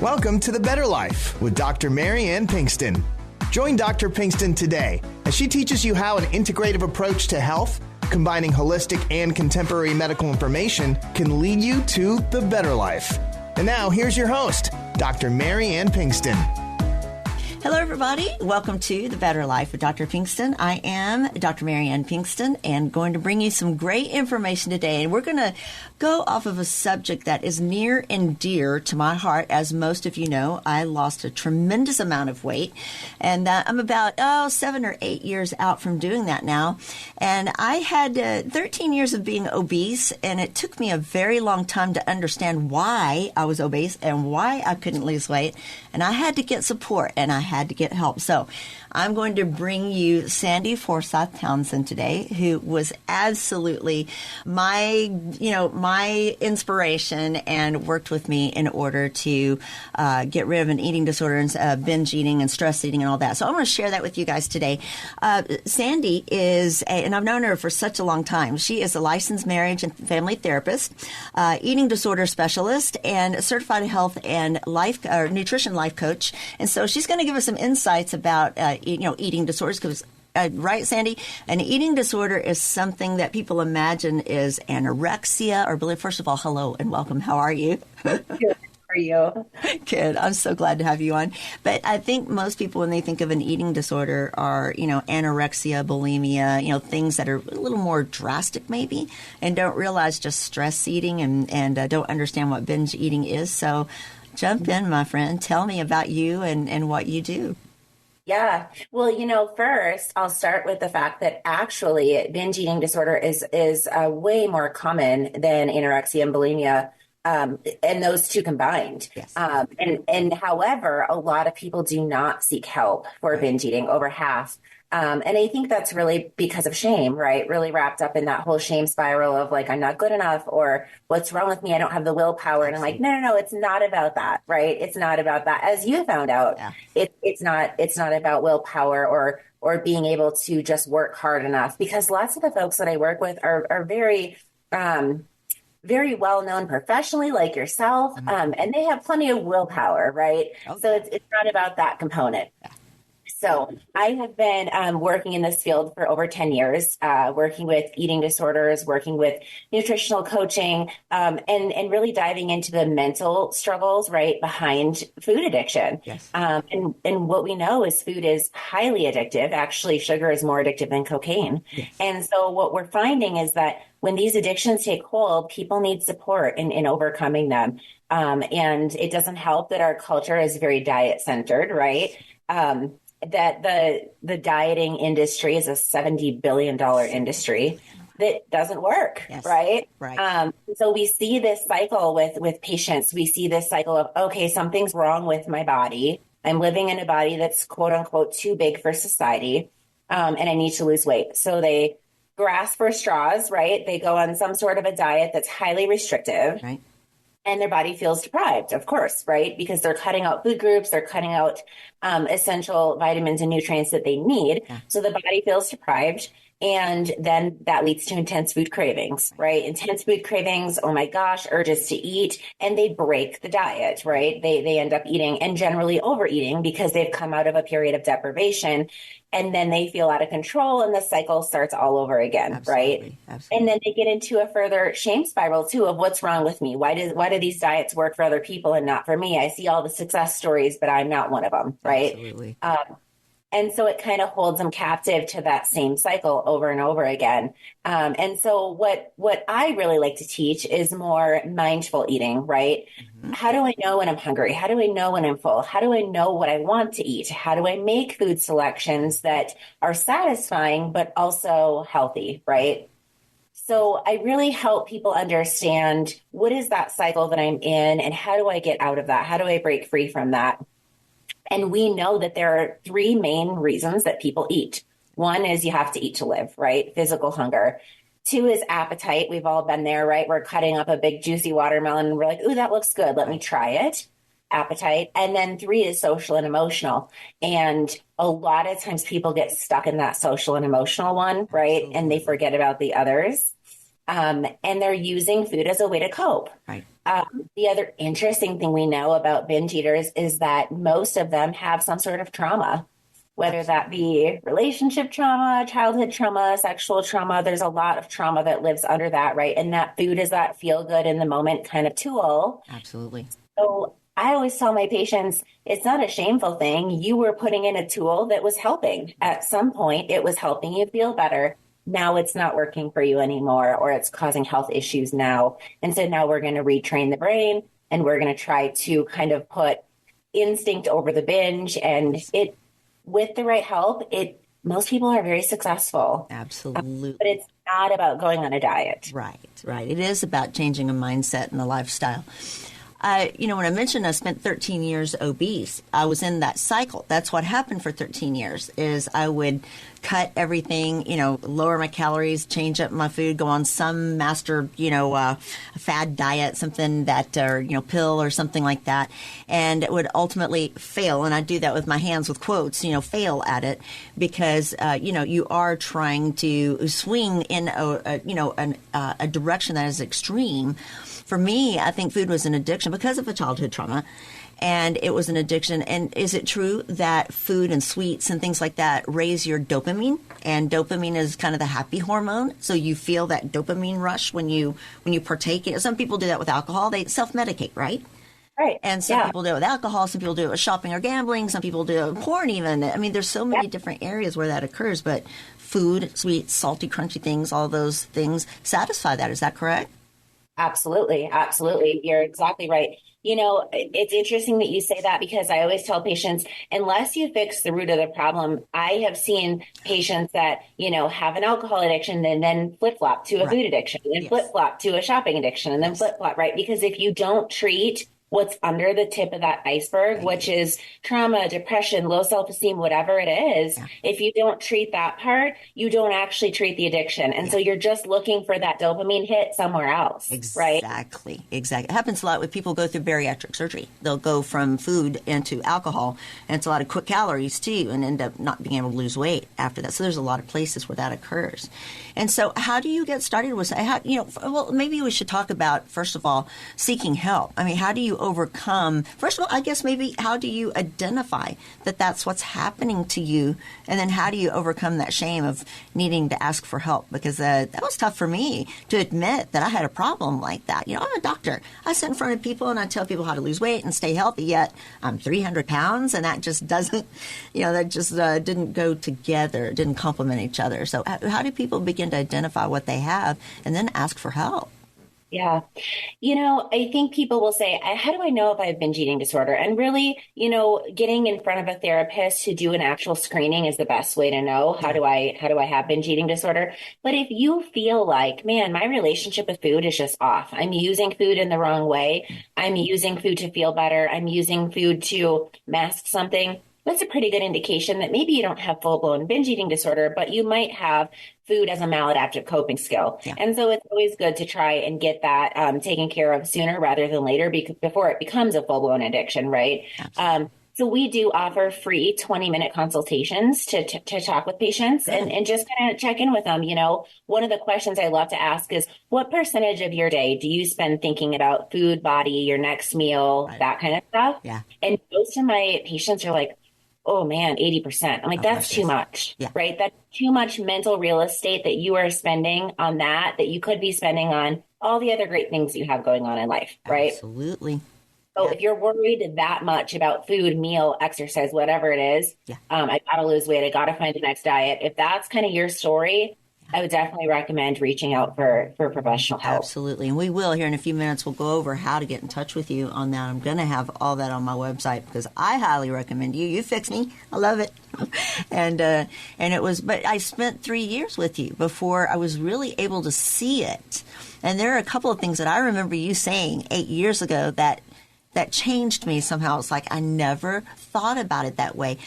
Welcome to The Better Life with Dr. Mary Ann Pinkston. Join Dr. Pinkston today as she teaches you how an integrative approach to health, combining holistic and contemporary medical information, can lead you to the better life. And now, here's your host, Dr. Mary Ann Pinkston. Hello, everybody. Welcome to The Better Life with Dr. Pinkston. I am Dr. Mary Ann Pinkston and going to bring you some great information today. And we're going to go off of a subject that is near and dear to my heart. As most of you know, I lost a tremendous amount of weight, and I'm about 7 or 8 years out from doing that now. And I had 13 years of being obese, and it took me a very long time to understand why I was obese and why I couldn't lose weight. And I had to get support, and I had to get help. So I'm going to bring you Sandi Forsythe Townsend today, who was absolutely my inspiration and worked with me in order to get rid of an eating disorder and binge eating and stress eating and all that. So I'm going to share that with you guys today. Sandi and I've known her for such a long time. She is a licensed marriage and family therapist, eating disorder specialist, and certified health and nutrition life coach. And so she's going to give us some insights about eating disorders, because right, Sandi? An eating disorder is something that people imagine is anorexia or believe. First of all, hello and welcome. How are you? Good. How are you? Good. I'm so glad to have you on. But I think most people, when they think of an eating disorder, are, anorexia, bulimia, things that are a little more drastic maybe, and don't realize just stress eating and don't understand what binge eating is. So jump in, my friend. Tell me about you and what you do. Yeah. Well, first I'll start with the fact that actually binge eating disorder is way more common than anorexia and bulimia, and those two combined. Yes. And however, a lot of people do not seek help for binge eating, over half. And I think that's really because of shame, right? Really wrapped up in that whole shame spiral of like, I'm not good enough, or what's wrong with me? I don't have the willpower. And I'm like, no, it's not about that, right? It's not about that. As you found out, it's not about willpower or being able to just work hard enough, because lots of the folks that I work with are very, very well known professionally, like yourself. And they have plenty of willpower, right? Okay. So it's not about that component. Yeah. So I have been working in this field for over 10 years, working with eating disorders, working with nutritional coaching, and really diving into the mental struggles right behind food addiction. Yes. And what we know is food is highly addictive. Actually, sugar is more addictive than cocaine. Yes. And so what we're finding is that when these addictions take hold, people need support in overcoming them. And it doesn't help that our culture is very diet centered, right? That the dieting industry is a $70 billion industry that doesn't work, yes. Right? So we see this cycle with patients. We see this cycle of, okay, something's wrong with my body. I'm living in a body that's quote unquote too big for society, and I need to lose weight. So they grasp for straws, right? They go on some sort of a diet that's highly restrictive. Right. And their body feels deprived, of course, right? Because they're cutting out food groups, they're cutting out essential vitamins and nutrients that they need. Yeah. So the body feels deprived. And then that leads to intense food cravings, right? Intense food cravings, oh my gosh, urges to eat, and they break the diet, right? They end up eating and generally overeating because they've come out of a period of deprivation, and then they feel out of control and the cycle starts all over again, Absolutely. Right? Absolutely. And then they get into a further shame spiral too of what's wrong with me? Why do these diets work for other people and not for me? I see all the success stories, but I'm not one of them, right? Absolutely. And so it kind of holds them captive to that same cycle over and over again. And so what I really like to teach is more mindful eating, right? Mm-hmm. How do I know when I'm hungry? How do I know when I'm full? How do I know what I want to eat? How do I make food selections that are satisfying, but also healthy, right? So I really help people understand what is that cycle that I'm in and how do I get out of that? How do I break free from that? And we know that there are three main reasons that people eat. One is you have to eat to live, right? Physical hunger. Two is appetite. We've all been there, right? We're cutting up a big juicy watermelon and we're like, ooh, that looks good. Let me try it. Appetite. And then three is social and emotional. And a lot of times people get stuck in that social and emotional one, right? Absolutely. And they forget about the others. and they're using food as a way to cope. Right. The other interesting thing we know about binge eaters is that most of them have some sort of trauma, whether that be relationship trauma, childhood trauma, sexual trauma. There's a lot of trauma that lives under that, right? And that food is that feel good in the moment kind of tool. Absolutely. So I always tell my patients, it's not a shameful thing. You were putting in a tool that was helping. At some point, it was helping you feel better. Now it's not working for you anymore, or it's causing health issues now. And so now we're going to retrain the brain, and we're going to try to kind of put instinct over the binge. And it, with the right help, most people are very successful. Absolutely. But it's not about going on a diet. Right. It is about changing a mindset and a lifestyle. When I mentioned I spent 13 years obese, I was in that cycle. That's what happened for 13 years is I would cut everything, lower my calories, change up my food, go on some master, fad diet, something that, or, pill or something like that. And it would ultimately fail. And I do that with my hands with quotes, fail at it because, you are trying to swing in a direction that is extreme. For me, I think food was an addiction because of a childhood trauma, and it was an addiction. And is it true that food and sweets and things like that raise your dopamine? And dopamine is kind of the happy hormone, so you feel that dopamine rush when you partake in it. Some people do that with alcohol; they self-medicate, right? Right. And some people do it with alcohol. Some people do it with shopping or gambling. Some people do it with porn, even. I mean, there's so many different areas where that occurs. But food, sweets, salty, crunchy things, all those things satisfy that. Is that correct? Absolutely. You're exactly right. It's interesting that you say that because I always tell patients, unless you fix the root of the problem, I have seen patients that, have an alcohol addiction and then flip-flop to a food addiction, and then flip-flop to a shopping addiction, and then flip-flop, right? Because if you don't treat what's under the tip of that iceberg, which is trauma, depression, low self-esteem, whatever it is, if you don't treat that part, you don't actually treat the addiction. And so you're just looking for that dopamine hit somewhere else, right? Exactly. It happens a lot when people go through bariatric surgery. They'll go from food into alcohol, and it's a lot of quick calories too, and end up not being able to lose weight after that. So there's a lot of places where that occurs. And so how do you get started with, maybe we should talk about, first of all, seeking help. I mean, how do you overcome, first of all, I guess maybe how do you identify that that's what's happening to you? And then how do you overcome that shame of needing to ask for help? Because that was tough for me to admit that I had a problem like that. I'm a doctor. I sit in front of people and I tell people how to lose weight and stay healthy, yet I'm 300 pounds and that just doesn't, didn't go together. It didn't complement each other. So how do people begin to identify what they have and then ask for help? Yeah. I think people will say, how do I know if I have binge eating disorder? And really, getting in front of a therapist to do an actual screening is the best way to know how do I have binge eating disorder. But if you feel like, man, my relationship with food is just off. I'm using food in the wrong way. I'm using food to feel better. I'm using food to mask something. That's a pretty good indication that maybe you don't have full-blown binge eating disorder, but you might have food as a maladaptive coping skill. Yeah. And so it's always good to try and get that taken care of sooner rather than later before it becomes a full-blown addiction, right? So we do offer free 20-minute consultations to talk with patients and just kind of check in with them. One of the questions I love to ask is, what percentage of your day do you spend thinking about food, body, your next meal, that kind of stuff? Yeah. And most of my patients are like, oh man, 80%. I'm like, that's too much, right? That's too much mental real estate that you are spending on that you could be spending on all the other great things you have going on in life, right? Absolutely. So if you're worried that much about food, meal, exercise, whatever it is, I got to lose weight, I got to find the next diet. If that's kind of your story, I would definitely recommend reaching out for professional help. Absolutely. And we will here in a few minutes. We'll go over how to get in touch with you on that. I'm going to have all that on my website because I highly recommend you. You fix me. I love it. And it was, but I spent 3 years with you before I was really able to see it. And there are a couple of things that I remember you saying 8 years ago that changed me somehow. It's like I never thought about it that way.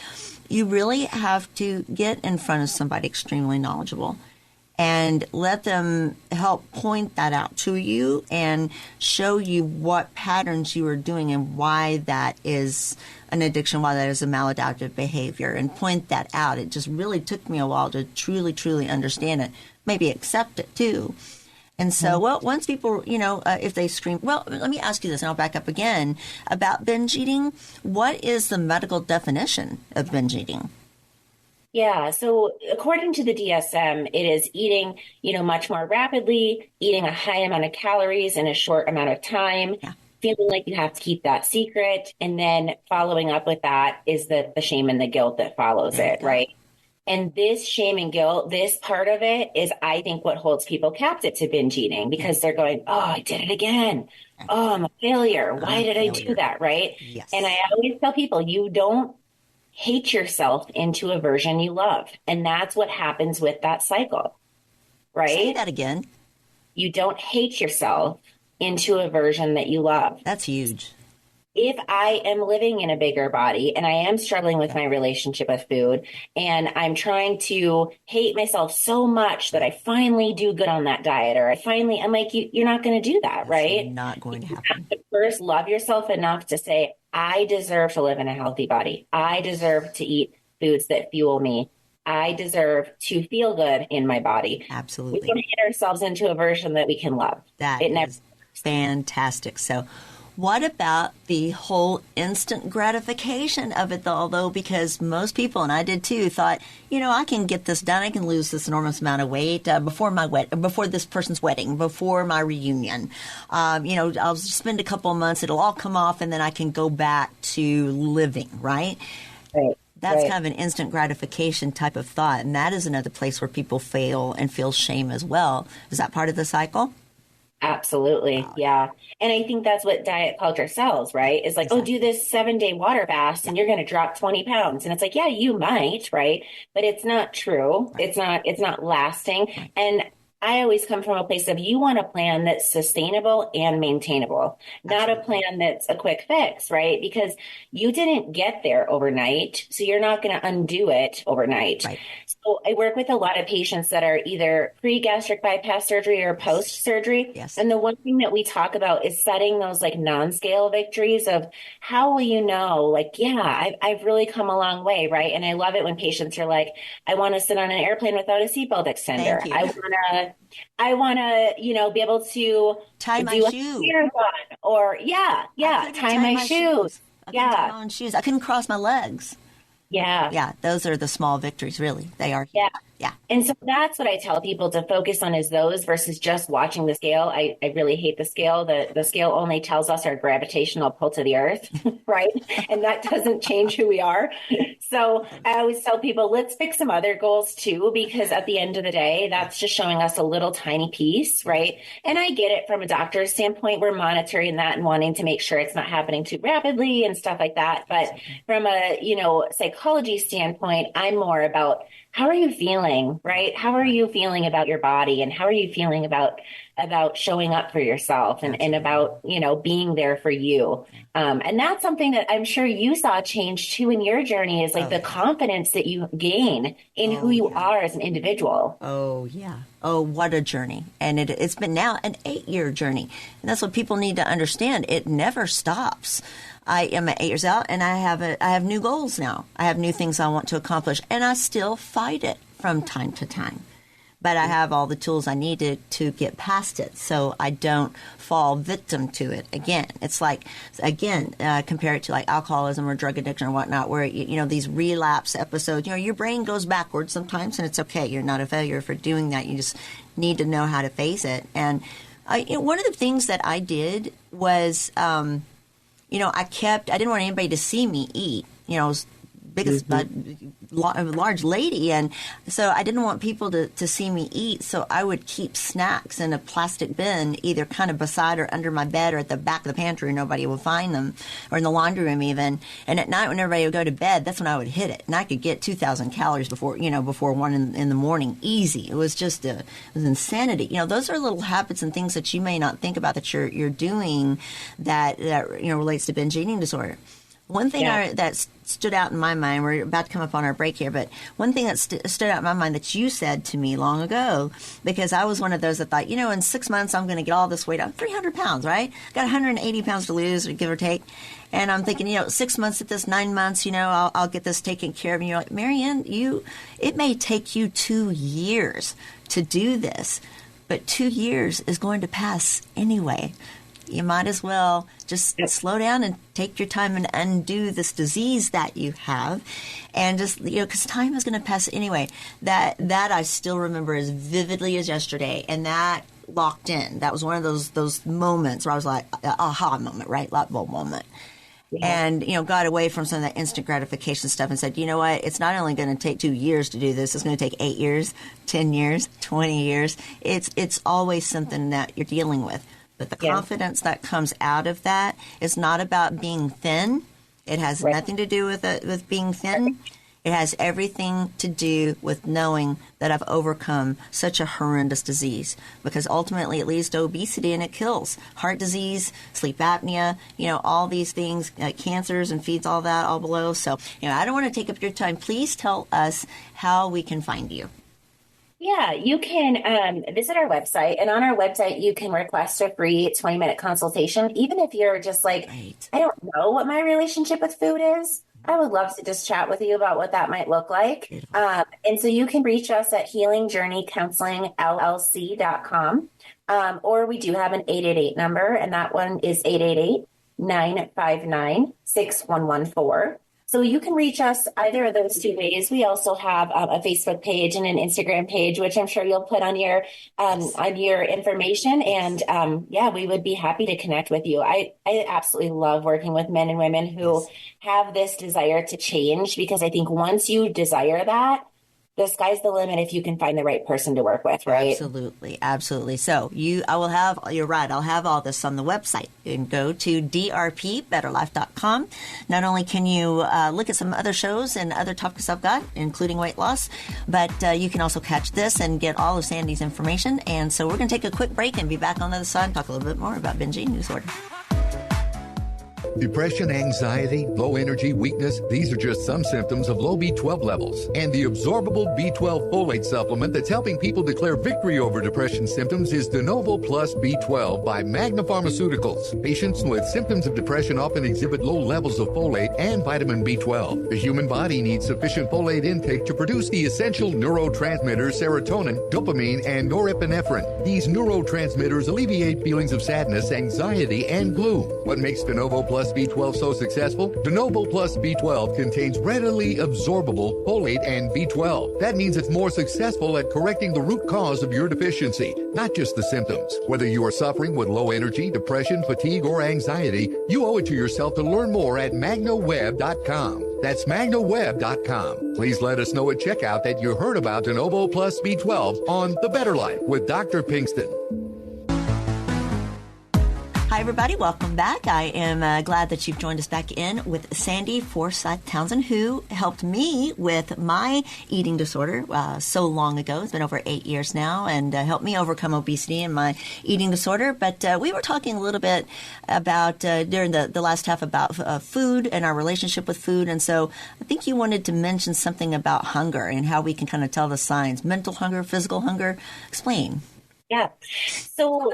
You really have to get in front of somebody extremely knowledgeable and let them help point that out to you and show you what patterns you are doing and why that is an addiction, why that is a maladaptive behavior, and point that out. It just really took me a while to truly, truly understand it, maybe accept it too. And so, well, once people, if they scream, well, let me ask you this, and I'll back up again about binge eating. What is the medical definition of binge eating? Yeah. So according to the DSM, it is eating, much more rapidly, eating a high amount of calories in a short amount of time, feeling like you have to keep that secret. And then following up with that is the shame and the guilt that follows it, right? And this shame and guilt, this part of it is, I think, what holds people captive to binge eating, because they're going, oh, I did it again. Oh, I'm a failure. Why did I do that? Right. Yes. And I always tell people, you don't hate yourself into a version you love. And that's what happens with that cycle, right? Say that again. You don't hate yourself into a version that you love. That's huge. If I am living in a bigger body and I am struggling with my relationship with food, and I'm trying to hate myself so much that I finally do good on that diet, or I'm like, you're not going to do that, That's right? not going to happen. You have to first love yourself enough to say, I deserve to live in a healthy body. I deserve to eat foods that fuel me. I deserve to feel good in my body. Absolutely. We don't hate ourselves into a version that we can love. That is fantastic. So what about the whole instant gratification of it, though, because most people, and I did too, thought, I can get this done. I can lose this enormous amount of weight before this person's wedding, before my reunion. I'll spend a couple of months. It'll all come off, and then I can go back to living, right? Right. That's kind of an instant gratification type of thought. And that is another place where people fail and feel shame as well. Is that part of the cycle? Absolutely. Wow. Yeah. And I think that's what diet culture sells, right? It's like, exactly. Oh, do this 7-day water fast and you're going to drop 20 pounds. And it's like, yeah, you might, right? But it's not true. Right. It's not lasting. Right. And I always come from a place of, you want a plan that's sustainable and maintainable, not a plan that's a quick fix, right? Because you didn't get there overnight, so you're not going to undo it overnight. Right. So I work with a lot of patients that are either pre-gastric bypass surgery or post-surgery. Yes. And the one thing that we talk about is setting those like non-scale victories of, how will you know, like, yeah, I've really come a long way, right? And I love it when patients are like, I want to sit on an airplane without a seatbelt extender. I want to, be able to tie my shoes, or tie my shoes. Tie my own shoes. I couldn't cross my legs. Yeah. Those are the small victories, really. They are. Yeah. And so that's what I tell people to focus on, is those versus just watching the scale. I really hate the scale. The scale only tells us our gravitational pull to the earth, right? And that doesn't change who we are. So I always tell people, let's pick some other goals too, because at the end of the day, that's just showing us a little tiny piece, right? And I get it from a doctor's standpoint. We're monitoring that and wanting to make sure it's not happening too rapidly and stuff like that. But from a, psychology standpoint, I'm more about, how are you feeling, right? How are you feeling about your body, and how are you feeling about showing up for yourself and about, being there for you. And that's something that I'm sure you saw change too in your journey, is like the confidence that you gain in who you are as an individual. Oh, yeah. Oh, what a journey. And it's been now an 8-year journey. And that's what people need to understand. It never stops. I am at 8 years out, and I have new goals now. I have new things I want to accomplish, and I still fight it from time to time. But I have all the tools I needed to get past it, so I don't fall victim to it again. It's like, compare it to like alcoholism or drug addiction or whatnot, where, these relapse episodes, your brain goes backwards sometimes, and it's okay. You're not a failure for doing that. You just need to know how to face it. And one of the things that I did was, I didn't want anybody to see me eat. I was biggest large lady, and so I didn't want people to see me eat, so I would keep snacks in a plastic bin, either kind of beside or under my bed or at the back of the pantry where nobody would find them, or in the laundry room even. And at night when everybody would go to bed, that's when I would hit it, and I could get 2,000 calories before 1 in the morning, easy. It was just it was insanity. Those are little habits and things that you may not think about that you're doing that relates to binge eating disorder. One thing that stood out in my mind, we're about to come up on our break here, but one thing that stood out in my mind that you said to me long ago, because I was one of those that thought, in 6 months I'm going to get all this weight. I'm 300 pounds, right? Got 180 pounds to lose, give or take. And I'm thinking, 6 months at this, 9 months, I'll get this taken care of. And you're like, Marianne, it may take you 2 years to do this. but 2 years is going to pass anyway. You might as well just slow down and take your time and undo this disease that you have. And just, because time is going to pass anyway. That I still remember as vividly as yesterday. And that locked in. That was one of those moments where I was like, aha moment, right? Light bulb moment. Yeah. And, got away from some of that instant gratification stuff and said, you know what? It's not only going to take 2 years to do this. It's going to take 8 years, 10 years, 20 years. It's always something that you're dealing with. But the confidence that comes out of that is not about being thin. It has nothing to do with being thin. It has everything to do with knowing that I've overcome such a horrendous disease, because ultimately it leads to obesity and it kills. Heart disease, sleep apnea, all these things, cancers and feeds all that all below. So, I don't want to take up your time. Please tell us how we can find you. Yeah, you can visit our website, and on our website, you can request a free 20-minute consultation. Even if you're just like, I don't know what my relationship with food is, I would love to just chat with you about what that might look like. And so you can reach us at healingjourneycounselingllc.com, or we do have an 888 number, and that one is 888-959-6114. So you can reach us either of those two ways. We also have a Facebook page and an Instagram page, which I'm sure you'll put on your information. And we would be happy to connect with you. I absolutely love working with men and women who have this desire to change, because I think once you desire that, the sky's the limit if you can find the right person to work with, right? Absolutely. So you're right. I'll have all this on the website. You can go to drpbetterlife.com. Not only can you look at some other shows and other topics I've got, including weight loss, but you can also catch this and get all of Sandi's information. And so we're going to take a quick break and be back on the other side and talk a little bit more about binge eating disorder. Depression, anxiety, low energy, weakness, these are just some symptoms of low B12 levels. And the absorbable B12 folate supplement that's helping people declare victory over depression symptoms is De Novo Plus B12 by Magna Pharmaceuticals. Patients with symptoms of depression often exhibit low levels of folate and vitamin B12. The human body needs sufficient folate intake to produce the essential neurotransmitters serotonin, dopamine, and norepinephrine. These neurotransmitters alleviate feelings of sadness, anxiety, and gloom. What makes De Novo Plus B12 so successful? De Novo Plus B12 contains readily absorbable folate and B12. That means it's more successful at correcting the root cause of your deficiency, not just the symptoms. Whether you are suffering with low energy, depression, fatigue, or anxiety, you owe it to yourself to learn more at magnaweb.com. That's magnaweb.com. Please let us know at checkout that you heard about De Novo Plus B12 on The Better Life with Dr. Pinkston. Hi, everybody. Welcome back. I am glad that you've joined us back in with Sandi Forsythe Townsend, who helped me with my eating disorder so long ago. It's been over 8 years now, and helped me overcome obesity and my eating disorder. But we were talking a little bit about, during the last half, about food and our relationship with food. And so I think you wanted to mention something about hunger and how we can kind of tell the signs. Mental hunger, physical hunger. Explain. Yeah. So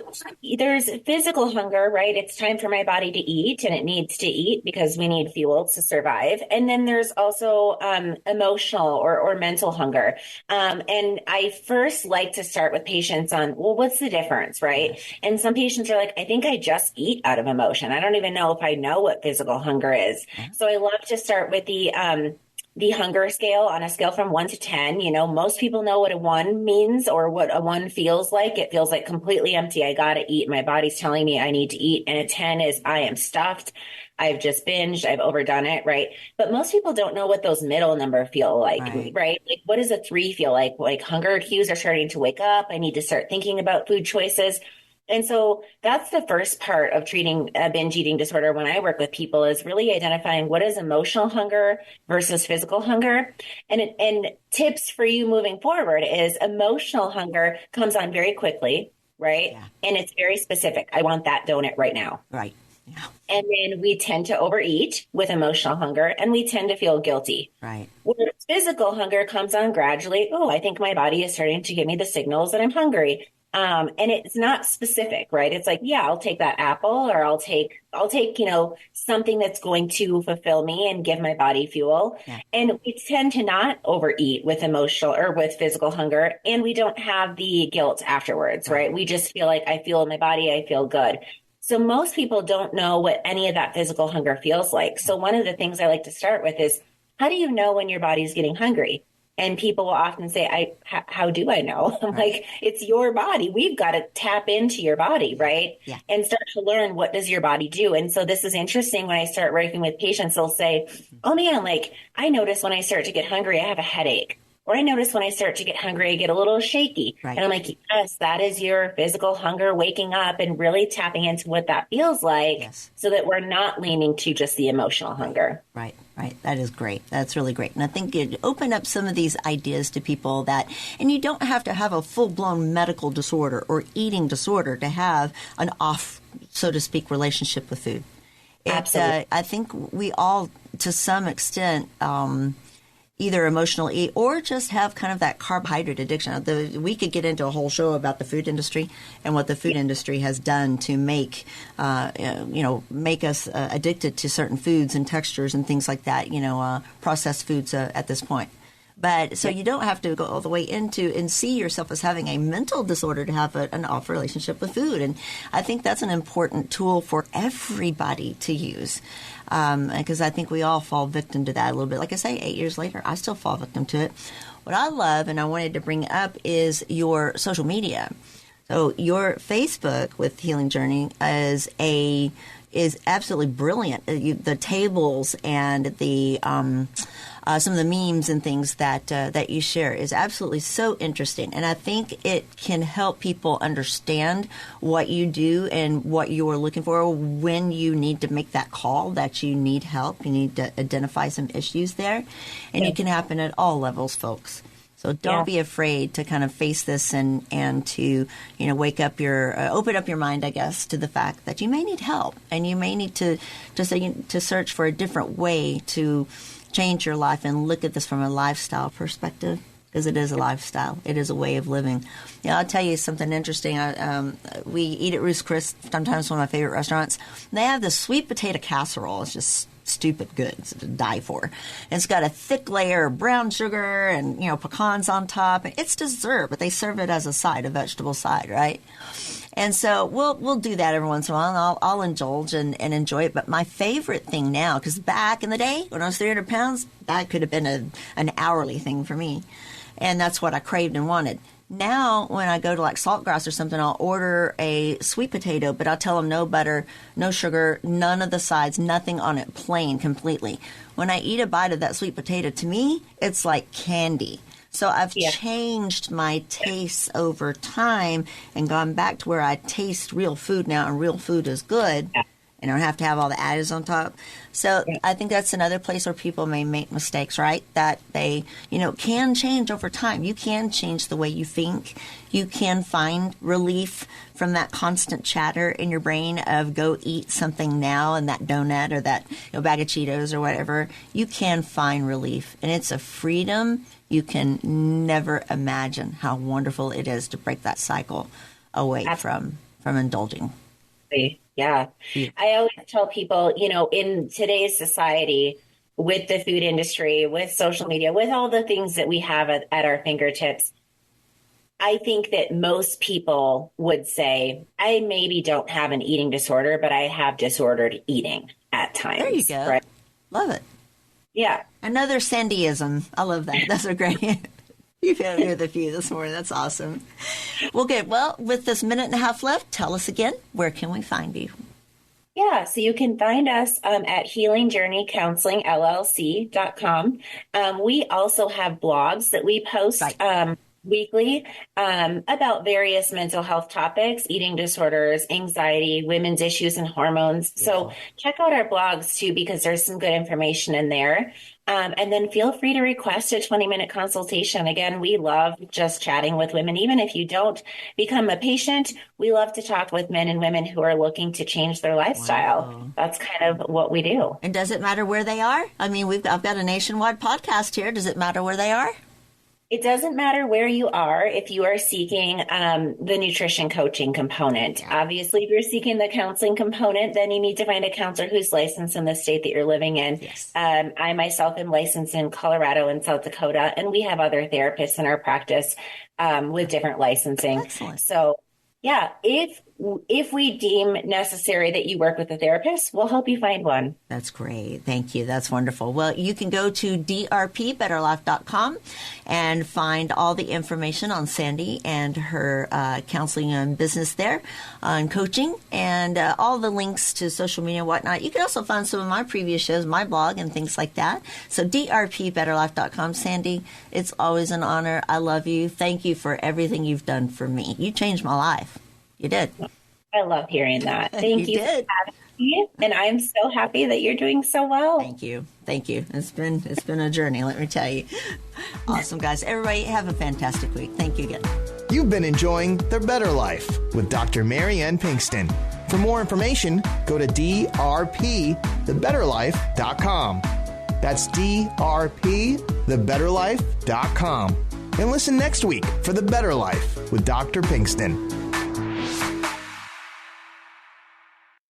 there's physical hunger, right? It's time for my body to eat, and it needs to eat because we need fuel to survive. And then there's also emotional or mental hunger. And I first like to start with patients on, well, what's the difference, right? And some patients are like, I think I just eat out of emotion. I don't even know if I know what physical hunger is. So I love to start with the hunger scale on a scale from 1 to 10. Most people know what a 1 means or what a 1 feels like. It feels like completely empty. I got to eat. My body's telling me I need to eat. And a 10 is I am stuffed. I've just binged. I've overdone it. Right. But most people don't know what those middle number feel like. Right. Like, what does a 3 feel like? Like, hunger cues are starting to wake up. I need to start thinking about food choices. And so that's the first part of treating a binge eating disorder when I work with people, is really identifying what is emotional hunger versus physical hunger. And tips for you moving forward is emotional hunger comes on very quickly, right? Yeah. And it's very specific. I want that donut right now. Right. Yeah. And then we tend to overeat with emotional hunger, and we tend to feel guilty. Right. Whereas physical hunger comes on gradually. Oh, I think my body is starting to give me the signals that I'm hungry. And it's not specific, right? It's like, yeah, I'll take that apple, or I'll take, something that's going to fulfill me and give my body fuel. Yeah. And we tend to not overeat with emotional or with physical hunger. And we don't have the guilt afterwards, right? We just feel like I feel in my body, I feel good. So most people don't know what any of that physical hunger feels like. So one of the things I like to start with is, how do you know when your body's getting hungry? And people will often say, how do I know? I'm like, it's your body. We've got to tap into your body, right? Yeah. And start to learn, what does your body do? And so this is interesting. When I start working with patients, they'll say, oh man, like I notice when I start to get hungry, I have a headache. Or I notice when I start to get hungry, I get a little shaky. Right. And I'm like, yes, that is your physical hunger waking up and really tapping into what that feels like. Yes. So that we're not leaning to just the emotional hunger. Right. That is great. That's really great. And I think it opened up some of these ideas to people and you don't have to have a full-blown medical disorder or eating disorder to have an off, so to speak, relationship with food. Absolutely. I think we all, to some extent, either emotionally or just have kind of that carbohydrate addiction. We could get into a whole show about the food industry and what the food industry has done to make us addicted to certain foods and textures and things like that, processed foods at this point. But so you don't have to go all the way into and see yourself as having a mental disorder to have an off relationship with food. And I think that's an important tool for everybody to use. Because I think we all fall victim to that a little bit. Like I say, 8 years later, I still fall victim to it. What I love, and I wanted to bring up, is your social media. So your Facebook with Healing Journey is absolutely brilliant. The tables and the some of the memes and things that you share is absolutely so interesting. And I think it can help people understand what you do and what you're looking for when you need to make that call that you need help. You need to identify some issues there. And it can happen at all levels, folks. So don't be afraid to kind of face this and to, open up your mind, I guess, to the fact that you may need help and you may need to search for a different way to change your life and look at this from a lifestyle perspective, because it is a lifestyle. It is a way of living. I'll tell you something interesting. We eat at Ruth's Chris, sometimes one of my favorite restaurants. They have this sweet potato casserole. It's just stupid good. It's to die for. And it's got a thick layer of brown sugar and, pecans on top. And it's dessert, but they serve it as a side, a vegetable side, right? And so we'll do that every once in a while, and I'll indulge and enjoy it. But my favorite thing now, because back in the day when I was 300 pounds, that could have been an hourly thing for me. And that's what I craved and wanted. Now, when I go to like Saltgrass or something, I'll order a sweet potato, but I'll tell them no butter, no sugar, none of the sides, nothing on it, plain, completely. When I eat a bite of that sweet potato, to me, it's like candy. So I've changed my tastes over time and gone back to where I taste real food now, and real food is good. And I don't have to have all the additives on top. So I think that's another place where people may make mistakes, right? That they, can change over time. You can change the way you think. You can find relief from that constant chatter in your brain of go eat something now and that donut or that bag of Cheetos or whatever. You can find relief. And it's a freedom you can never imagine how wonderful it is to break that cycle away from indulging. Yeah. I always tell people, in today's society, with the food industry, with social media, with all the things that we have at our fingertips, I think that most people would say, I maybe don't have an eating disorder, but I have disordered eating at times. There you go. Right? Love it. Yeah. Another Sandiism. I love that. That's a great. You've had me with a few this morning. That's awesome. Well, good. Well, with this minute and a half left, tell us again, where can we find you? Yeah, so you can find us at healingjourneycounselingllc.com. We also have blogs that we post weekly about various mental health topics, eating disorders, anxiety, women's issues and hormones. So check out our blogs too, because there's some good information in there. And then feel free to request a 20-minute consultation. Again, we love just chatting with women. Even if you don't become a patient, we love to talk with men and women who are looking to change their lifestyle. Wow. That's kind of what we do. And does it matter where they are? I mean, I've got a nationwide podcast here. Does it matter where they are? It doesn't matter where you are if you are seeking the nutrition coaching component. Yeah. Obviously, if you're seeking the counseling component, then you need to find a counselor who's licensed in the state that you're living in. Yes. I myself am licensed in Colorado and South Dakota, and we have other therapists in our practice with different licensing. Excellent. So, yeah, if we deem necessary that you work with a therapist, we'll help you find one. That's great. Thank you. That's wonderful. Well, you can go to drpbetterlife.com and find all the information on Sandi and her counseling and business there and coaching, and all the links to social media and whatnot. You can also find some of my previous shows, my blog, and things like that. So drpbetterlife.com. Sandi, it's always an honor. I love you. Thank you for everything you've done for me. You changed my life. You did. I love hearing that. Thank you for having me, and I'm so happy that you're doing so well. Thank you. Thank you. It's been a journey, let me tell you. Awesome, guys. Everybody have a fantastic week. Thank you again. You've been enjoying The Better Life with Dr. Mary Ann Pinkston. For more information, go to drpthebetterlife.com. That's drpthebetterlife.com. And listen next week for The Better Life with Dr. Pinkston.